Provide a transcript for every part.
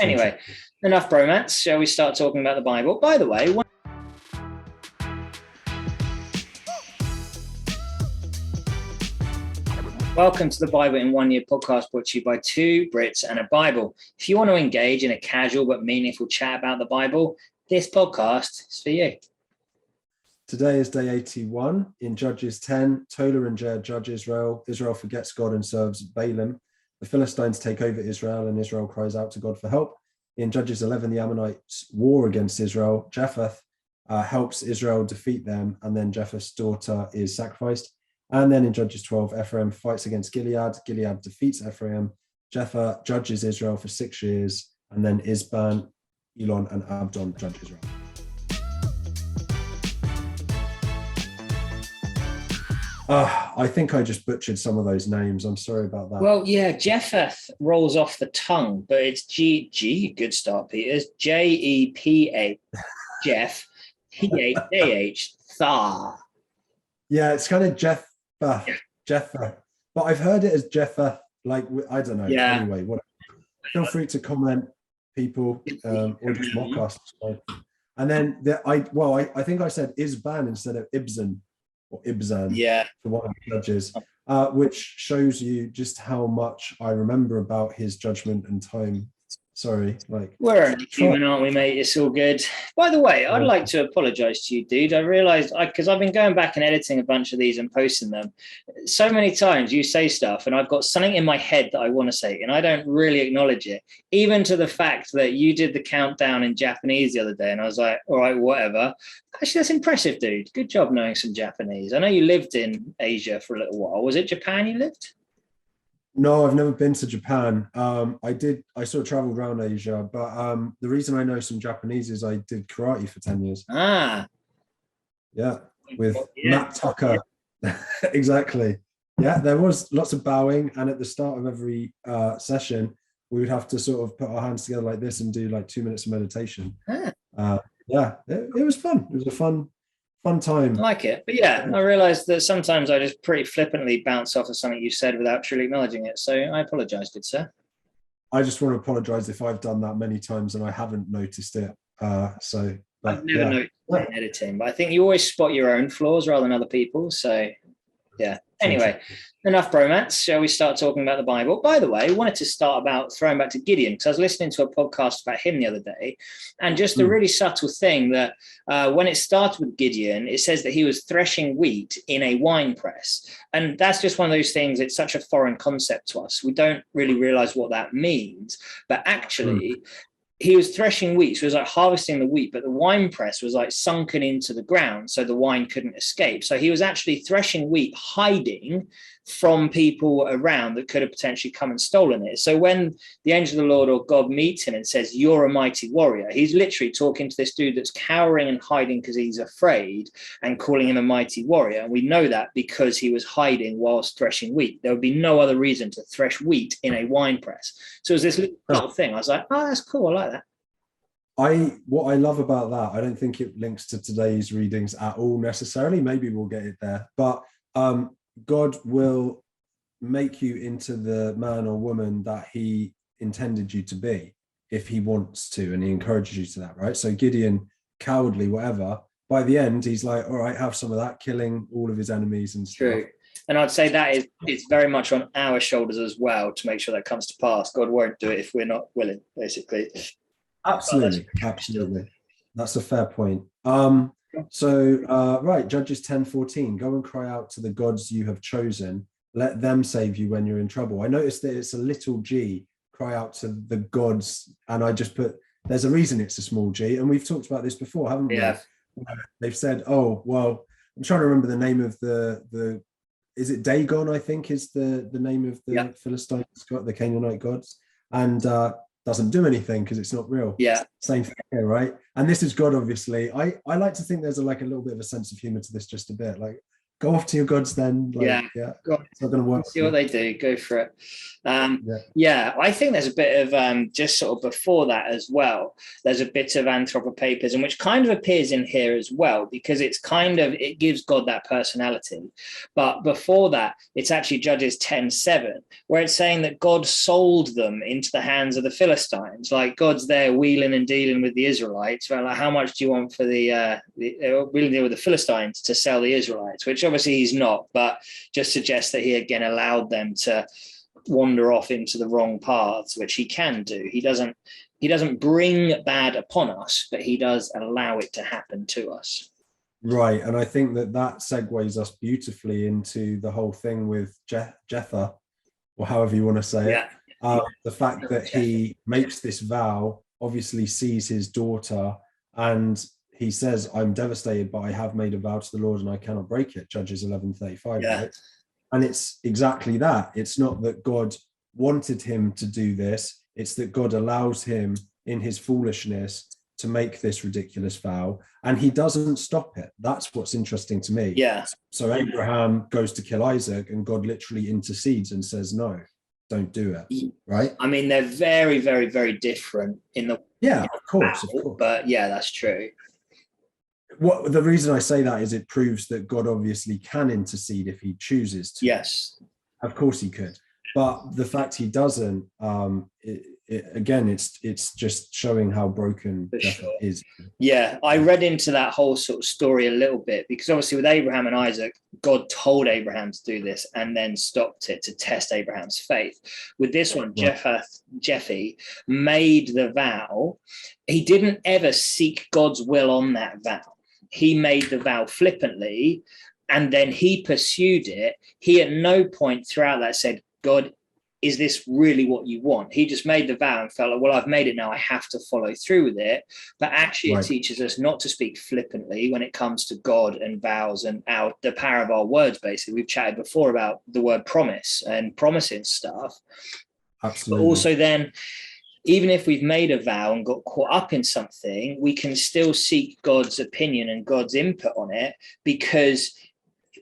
Anyway, enough bromance. Shall we start talking about the Bible? By the way, welcome to the Bible in 1 Year podcast, brought to you by two Brits and a Bible. If you want to engage in a casual but meaningful chat about the Bible, this podcast is for you. Today is day 81. In Judges 10, Tola Jair judge Israel. Israel forgets God and serves Baalim. The Philistines take over Israel and Israel cries out to God for help. In Judges 11, the Ammonites war against Israel. Jephthah helps Israel defeat them, and then Jephthah's daughter is sacrificed. And then in Judges 12, Ephraim fights against Gilead. Gilead defeats Ephraim. Jephthah judges Israel for 6 years, and then Ibzan, Elon, and Abdon judge Israel. I think I just butchered some of those names. I'm sorry about that. Well, yeah, Jephthah rolls off the tongue, but it's G. Good start, Peter. Jepa, Jeff, P-H-A-H, Thar. Yeah, it's kind of Jephthah, but I've heard it as Jephthah. Like, I don't know. Yeah. Anyway, whatever. Feel free to comment, people, or just mock us. And then I think I said Ibzan instead of Ibzan. Or Ibzan, yeah, for one of the judges, which shows you just how much I remember about his judgment and time. Sorry, we're only human, aren't we, mate? It's all good. By the way, I'd like to apologize to you, dude. I realized because I've been going back and editing a bunch of these and posting them. So many times you say stuff and I've got something in my head that I want to say and I don't really acknowledge it, even to the fact that you did the countdown in Japanese the other day and I was like, all right, whatever. Actually, that's impressive, dude. Good job knowing some Japanese. I know you lived in Asia for a little while. Was it Japan you lived? No, I've never been to Japan. I sort of traveled around Asia, but the reason I know some Japanese is I did karate for 10 years. Yeah, with Matt Tucker. Exactly. Yeah, there was lots of bowing, and at the start of every session, we would have to sort of put our hands together like this and do like 2 minutes of meditation. It was fun. It was a fun time. I like it. But yeah, I realized that sometimes I just pretty flippantly bounce off of something you said without truly acknowledging it. So I apologize, good sir. I just want to apologize if I've done that many times and I haven't noticed it. I've never noticed it in editing, but I think you always spot your own flaws rather than other people's. So yeah. Anyway, enough bromance. Shall we start talking about the Bible? By the way, I wanted to start about throwing back to Gideon because I was listening to a podcast about him the other day, and just a really subtle thing that when it started with Gideon, it says that he was threshing wheat in a wine press. And that's just one of those things. It's such a foreign concept to us. We don't really realize what that means. But actually, he was threshing wheat, so it was like harvesting the wheat, but the wine press was like sunken into the ground, so the wine couldn't escape. So he was actually threshing wheat, hiding from people around that could have potentially come and stolen it. So when the angel of the Lord or God meets him and says, "You're a mighty warrior," he's literally talking to this dude that's cowering and hiding because he's afraid and calling him a mighty warrior. And we know that because he was hiding whilst threshing wheat. There would be no other reason to thresh wheat in a wine press. So it was this little thing. I was like, oh, that's cool. I like that. What I love about that, I don't think it links to today's readings at all necessarily. Maybe we'll get it there. But God will make you into the man or woman that he intended you to be if he wants to, and he encourages you to that, right? So Gideon, cowardly, whatever, by the end, he's like, all right, have some of that, killing all of his enemies and stuff. True. And I'd say that it's very much on our shoulders as well to make sure that comes to pass. God won't do it if we're not willing, basically. Absolutely. That's a fair point. Judges 10:14, go and cry out to the gods you have chosen. Let them save you when you're in trouble. I noticed that it's a little g, cry out to the gods. And I just put, there's a reason it's a small g. And we've talked about this before, haven't we? Yeah. They've said, oh, well, I'm trying to remember the name of the is it Dagon, I think is the name of the Philistines, the Canaanite gods. And doesn't do anything because it's not real. Yeah. Same thing here, right? And this is God, obviously. I like to think there's a little bit of a sense of humor to this, just a bit. Like, go off to your gods then. Like, yeah. It's not going to work. See what they do. Go for it. Yeah. I think there's a bit of just sort of before that as well. There's a bit of anthropopapism, which kind of appears in here as well, because it gives God that personality. But before that, it's actually Judges 10:7, where it's saying that God sold them into the hands of the Philistines. Like God's there wheeling and dealing with the Israelites. Well, like, how much do you want for the wheeling and dealing with the Philistines to sell the Israelites? Which obviously he's not, but just suggests that he again allowed them to wander off into the wrong paths, which he can do. He doesn't bring bad upon us, but he does allow it to happen to us. Right. And I think that segues us beautifully into the whole thing with Jephthah, or however you want to say it. The fact that he makes this vow, obviously sees his daughter, and he says, I'm devastated, but I have made a vow to the Lord and I cannot break it. Judges 11:35, right? And it's exactly that. It's not that God wanted him to do this. It's that God allows him in his foolishness to make this ridiculous vow, and he doesn't stop it. That's what's interesting to me. Yeah. So Abraham goes to kill Isaac, and God literally intercedes and says, no, don't do it. Right? I mean, they're very, very, very different in the of course. But yeah, that's true. What the reason I say that is it proves that God obviously can intercede if he chooses to. Yes, of course he could, but the fact he doesn't, again, it's just showing how broken Jephthah is. Yeah, I read into that whole sort of story a little bit, because obviously with Abraham and Isaac, God told Abraham to do this and then stopped it to test Abraham's faith. With this one, Jephthah made the vow. He didn't ever seek God's will on that vow. He made the vow flippantly, and then he pursued it. He at no point throughout that said, God, is this really what you want? He just made the vow and felt like, well, I've made it now, I have to follow through with it. But actually it teaches us not to speak flippantly when it comes to God and vows and the power of our words. Basically, we've chatted before about the word promise and promising stuff. Absolutely. But also then, even if we've made a vow and got caught up in something, we can still seek God's opinion and God's input on it, because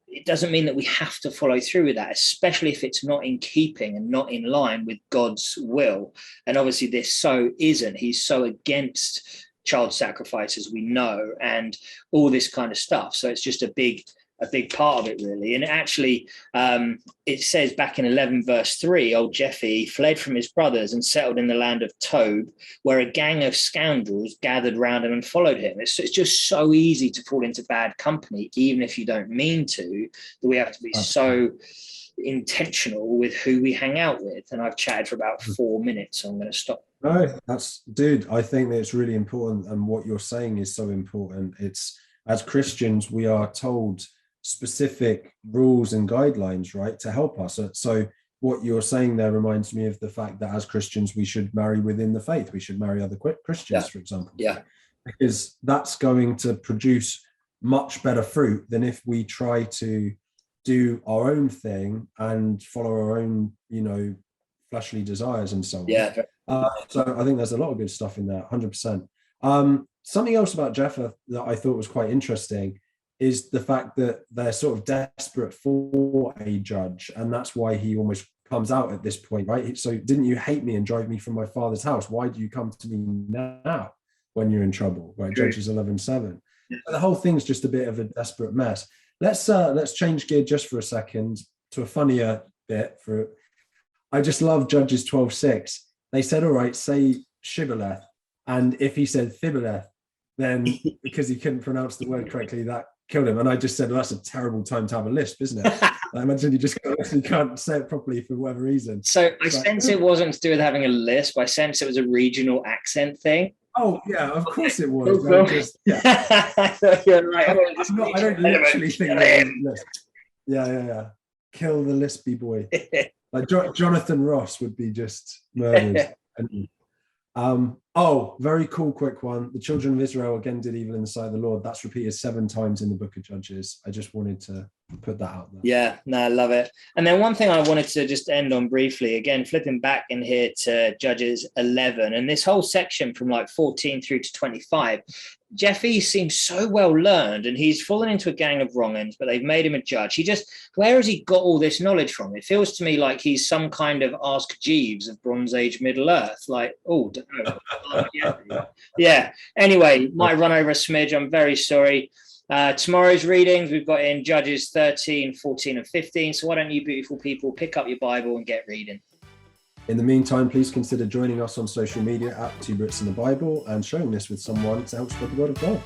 it doesn't mean that we have to follow through with that, especially if it's not in keeping and not in line with God's will. And obviously this isn't. He's so against child sacrifice, as we know, and all this kind of stuff. So it's just a big part of it, really. And actually, it says back in 11 verse 3, old Jephthah fled from his brothers and settled in the land of Tob, where a gang of scoundrels gathered round him and followed him. It's just so easy to fall into bad company, even if you don't mean to, that we have to be so intentional with who we hang out with. And I've chatted for about 4 minutes, so I'm going to stop. No, I think that it's really important, and what you're saying is so important. It's, as Christians, we are told specific rules and guidelines, right, to help us. So what you're saying there reminds me of the fact that as Christians, we should marry within the faith. We should marry other Christians, for example. Yeah. Because that's going to produce much better fruit than if we try to do our own thing and follow our own, fleshly desires and so on. Yeah. So I think there's a lot of good stuff in there, 100%. Something else about Jephthah that I thought was quite interesting is the fact that they're sort of desperate for a judge, and that's why he almost comes out at this point, right? So, didn't you hate me and drive me from my father's house? Why do you come to me now when you're in trouble? Right, Judges 11:7. The whole thing's just a bit of a desperate mess. Let's change gear just for a second to a funnier bit. I just love Judges 12:6. They said, all right, say Shibboleth, and if he said Thibboleth, then because he couldn't pronounce the word correctly, that killed him. And I just said, well, that's a terrible time to have a lisp, isn't it? I imagine you can't say it properly for whatever reason. So I sense it wasn't to do with having a lisp. I sense it was a regional accent thing. Oh yeah, of course it was. You're right. I don't literally think that was lisp. Yeah. Kill the lispy boy. Like Jonathan Ross would be just murdered. Very cool, quick one. The children of Israel again did evil in the sight of the Lord. That's repeated 7 times in the book of Judges. I just wanted to put that out there. Yeah, no, I love it. And then one thing I wanted to just end on briefly, again, flipping back in here to Judges 11, and this whole section from like 14 through to 25, Jephthah seems so well learned, and he's fallen into a gang of wrong-uns, but they've made him a judge. Where has he got all this knowledge from? It feels to me like he's some kind of Ask Jeeves of Bronze Age Middle Earth. Like, oh, don't know. Yeah. Anyway, might run over a smidge. I'm very sorry. Tomorrow's readings, we've got in Judges 13, 14, and 15. So why don't you beautiful people pick up your Bible and get reading? In the meantime, please consider joining us on social media at 2 Brits in the Bible and sharing this with someone to help spread the word of God.